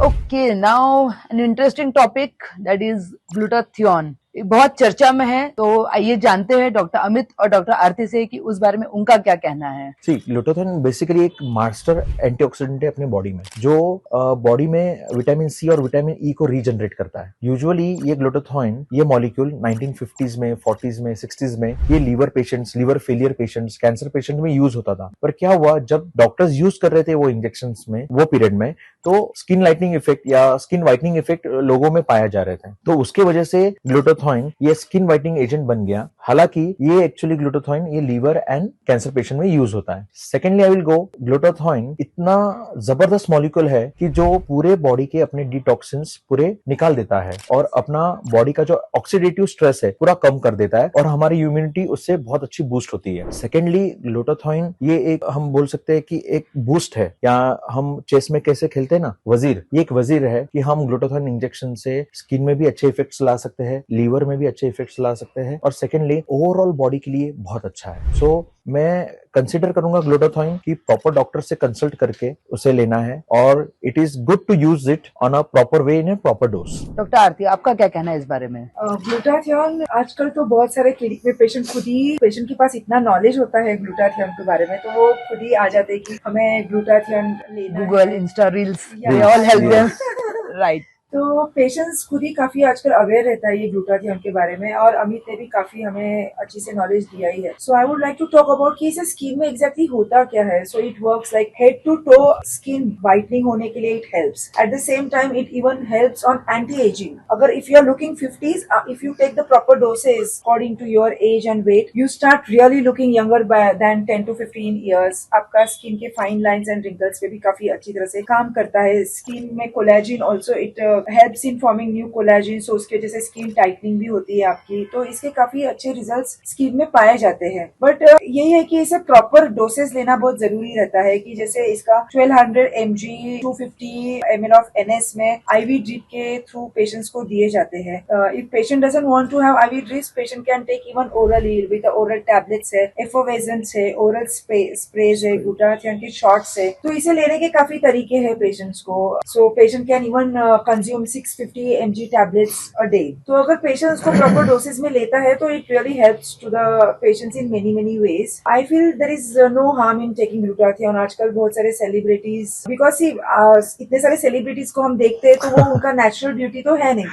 Okay, now an interesting topic, that is glutathione. बहुत चर्चा में है, तो आइए जानते हैं डॉक्टर अमित और डॉक्टर आरती से कि उस बारे में उनका क्या कहना है। ग्लूटाथियोन बेसिकली एक मास्टर एंटीऑक्सीडेंट है अपने बॉडी में, जो बॉडी में विटामिन सी और विटामिन ई को रीजनरेट करता है। यूजुअली ये ग्लूटाथियोन, ये मॉलिक्यूल 1950s में, 40s में, 60s में ये liver patients, liver failure patients, cancer patient में यूज होता था। पर क्या हुआ, जब डॉक्टर्स यूज कर रहे थे वो इंजेक्शन में, वो पीरियड में, तो स्किन लाइटनिंग इफेक्ट या स्किन व्हाइटनिंग इफेक्ट लोगों में पाया जा रहे थे। तो उसके वजह से ग्लूटाथियोन ये स्किन व्हाइटनिंग एजेंट बन गया। हालांकि ये एक्चुअली ग्लूटाथियोन ये लीवर एंड कैंसर पेशेंट में यूज होता है। Secondly I will go, glutathione इतना जबरदस्त मॉलिक्यूल है कि जो पूरे बॉडी के अपने डिटॉक्सिन्स पूरे निकाल देता है और अपना बॉडी का जो ऑक्सीडेटिव स्ट्रेस है पूरा कम कर देता है और हमारी इम्यूनिटी उससे बहुत अच्छी बूस्ट होती है। सेकेंडली ग्लूटाथियोन ये एक, हम बोल सकते हैं कि एक बूस्ट है, या हम चेस में कैसे खेलते हैं ना, वजीर, ये एक वजीर है कि हम ग्लूटाथियोन इंजेक्शन से स्किन में भी अच्छे इफेक्ट्स ला सकते हैं, लीवर में भी अच्छे इफेक्ट्स ला सकते हैं, और सेकेंडली ओवरऑल बॉडी के लिए बहुत अच्छा है। सो मैं कंसिडर करूंगा ग्लूटाथियोन की प्रॉपर डॉक्टर से कंसल्ट करके उसे लेना है, और it is good to use it on a proper way in a proper dose. Doctor Aarti, आपका क्या कहना है इस बारे में? ग्लूटाथियोन आजकल तो बहुत सारे क्लिनिक में पेशेंट के पास इतना नॉलेज होता है ग्लूटाथियोन के बारे में, तो वो खुद ही आ जाते हैं कि हमें ग्लूटाथियोन लेना गूगल, है। Insta reels, Yeah, they all help yeah. Them, right. तो पेशेंट्स खुद ही काफी आजकल अवेयर रहता है ये ग्लूटाथियोन के बारे में, और अमित ने भी काफी हमें अच्छी से नॉलेज दिया ही है। So I would like to talk about कि इसे स्किन में एग्जैक्टली होता क्या है। So it works like head to toe skin whitening होने के लिए it helps. At the same time it even helps on anti ageing. अगर if you are looking 50s, if you take the proper dosage according to your age and weight, you start really looking younger than 10 to 15 years. आपका skin के fine lines and wrinkles पे भी काफी अच्छी तरह से काम करता है। स्किन में collagen also it helps in forming new collagen, so उसकी वजह से स्किन टाइटनिंग भी होती है आपकी। तो इसके काफी अच्छे रिजल्ट्स स्किन में पाए जाते हैं। बट यही है कि इसे प्रॉपर डोसेज लेना बहुत जरूरी रहता है, कि जैसे इसका 1200 mg 250 ml ऑफ NS में IV ड्रिप के थ्रू पेशेंट्स को दिए जाते हैं। If patient doesn't want to have IV drips, patient can take even orally with oral tablets है, एफोवेजेंस है, ओरल स्प्रेज है, ग्लूटाथियोन के शॉट्स है। तो इसे लेने के काफी तरीके हैं पेशेंट्स को। So patient can even consume 650 mg tablets a day. तो अगर पेशेंट उसको प्रॉपर डोसेज में लेता है तो it really helps to the patients in many ways. I feel there is no harm in taking glutathione. आजकल बहुत सारे सेलिब्रिटीज, बिकॉज इतने सारे सेलिब्रिटीज को हम देखते हैं तो वो उनका नेचुरल ब्यूटी तो है नहीं,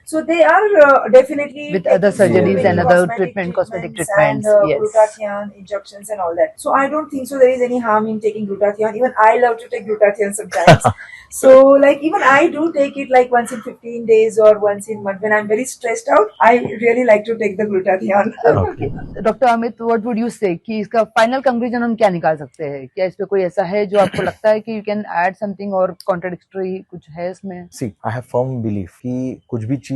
so they are definitely With other surgeries many and other cosmetic treatments treatments, and yes. glutathione injections and all that. So I don't think so there is any harm in taking glutathione. Even I love to take glutathione sometimes. So like even I do take it like once in 15 days or once in month when I'm very stressed out. I really like to take the glutathione. Okay. Doctor Amit, what would you से कि इसका final conclusion हम क्या निकाल सकते हैं? क्या इस पे कोई ऐसा है जो आपको लगता है कि यू कैन ऐड समथिंग और कॉन्ट्राडिक्टरी कुछ है इसमें? सी, आई हैव फर्म बिलीफ कि कुछ भी चीज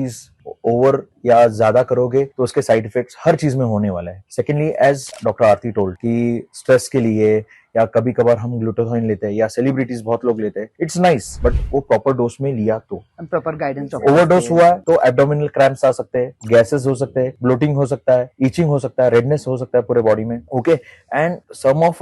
ओवर या ज्यादा करोगे तो उसके साइड इफेक्ट्स हर चीज में होने वाला है। सेकेंडली, एज डॉक्टर आरती टोल्ड कि स्ट्रेस के लिए या कभी कभार हम ग्लूटाथियोन लेते हैं या सेलिब्रिटीज बहुत लोग लेते हैं, इट्स नाइस, बट वो प्रॉपर डोज में लिया तो। Proper guidance. ओवरडोज हुआ है तो एब्डोमिनल क्रैम्प्स आ सकते हैं, गैसेस हो सकते हैं, ब्लोटिंग हो सकता है, ईचिंग हो सकता है, रेडनेस हो सकता है पूरे बॉडी में। Okay, and some of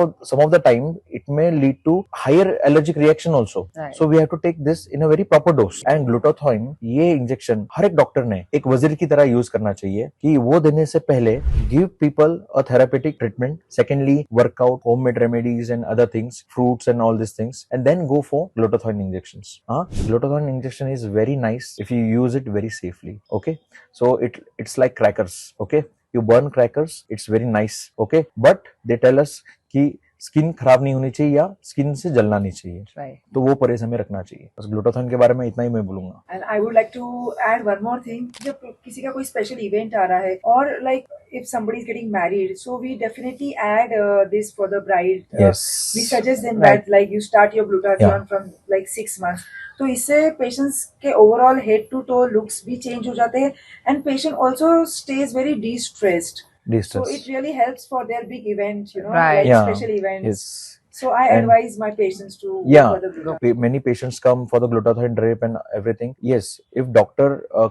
the time it may lead to higher allergic reaction also. So we have to take this in a very proper dose. And glutathione ये इंजेक्शन हर एक डॉक्टर ने एक वजीर की तरह यूज करना चाहिए, कि वो देने से पहले give people a therapeutic treatment, secondly workout, homemade remedies and other things, fruits and all these things, and then go for glutathione injections. Glutathione injection is very nice if you use it very safely. Okay, so it's like crackers. Okay, you burn crackers, it's very nice. Okay, but they tell us कि skin खराब नहीं होनी चाहिए या skin से जलना नहीं चाहिए, right. तो वो परहेज हमें रखना चाहिए। बस ग्लूटाथियोन के बारे में इतना ही मैं बोलूंगा। And I would like to add one more thing. जब किसी का कोई स्पेशल इवेंट आ रहा है, और like if somebody is getting married, so we definitely add this for the bride. We suggest them that like you start your glutathione from like 6 months. तो इससे patients के overall head to toe looks भी change हो जाते हैं, and patient also stays very destressed. So it really helps for their big event, right. like special events. Yes. So I And- advise my patients to Yeah. go for the glutathione. Many patients come for the glutathione drip and everything. Yes, if doctor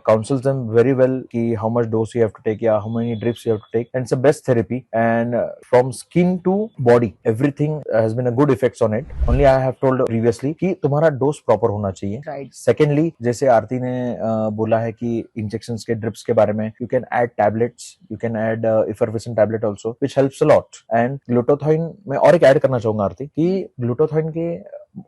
counsels them very well ki how much dose you have to take, yeah, how many drips you have to take, and it's the best therapy. And from skin to body, everything has been a good effects on it. Only I have told previously कि तुम्हारा dose proper होना चाहिए. Right. Secondly, जैसे आरती ने बोला है कि injections के ड्रिप्स के बारे में, you can add tablets, you can add effervescent tablet also which helps a lot. And glutathione में और एक ऐड करना चाहूंगा आरती कि ग्लूटाथाइन के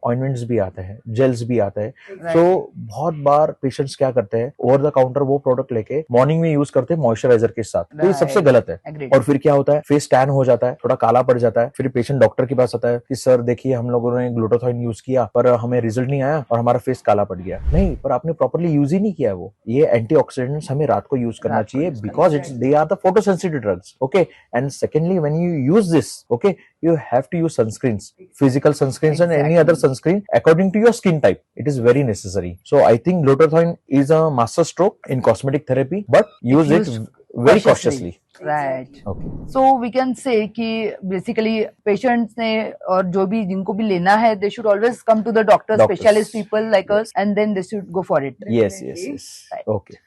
ऑइंटमेंट्स भी आते हैं, जेल्स भी आते हैं. Right. सो बहुत बार पेशेंट्स क्या करते हैं, ओवर द काउंटर वो प्रोडक्ट लेके मॉर्निंग में यूज करते हैं मॉइस्चराइजर के साथ. तो ये Right. सबसे गलत है. Agreed. और फिर क्या होता है, फेस टैन हो जाता है, थोड़ा काला पड़ जाता है. फिर पेशेंट डॉक्टर के पास आता है कि सर देखिए हम लोगों ने ग्लूटाथाइन यूज किया पर हमें रिजल्ट नहीं आया और हमारा फेस काला पड़ गया. नहीं, पर आपने प्रॉपर्ली यूज ही नहीं किया है वो. ये एंटीऑक्सीडेंट्स हमें रात को यूज करना रात को चाहिए use करना because it's they are the photosensitive drugs. Okay. And secondly when you use this, okay, you have to use sunscreens, physical sunscreens and any other sunscreen according to your skin type. It is very necessary. So I think glutathione is a master stroke in cosmetic therapy, but use it used very cautiously. cautiously. Right. Okay. So we can say कि basically patients ने और जो भी जिनको भी लेना है they should always come to the doctor, Doctors. specialist people like us, and then they should go for it. Yes, yes, yes. Right. Okay.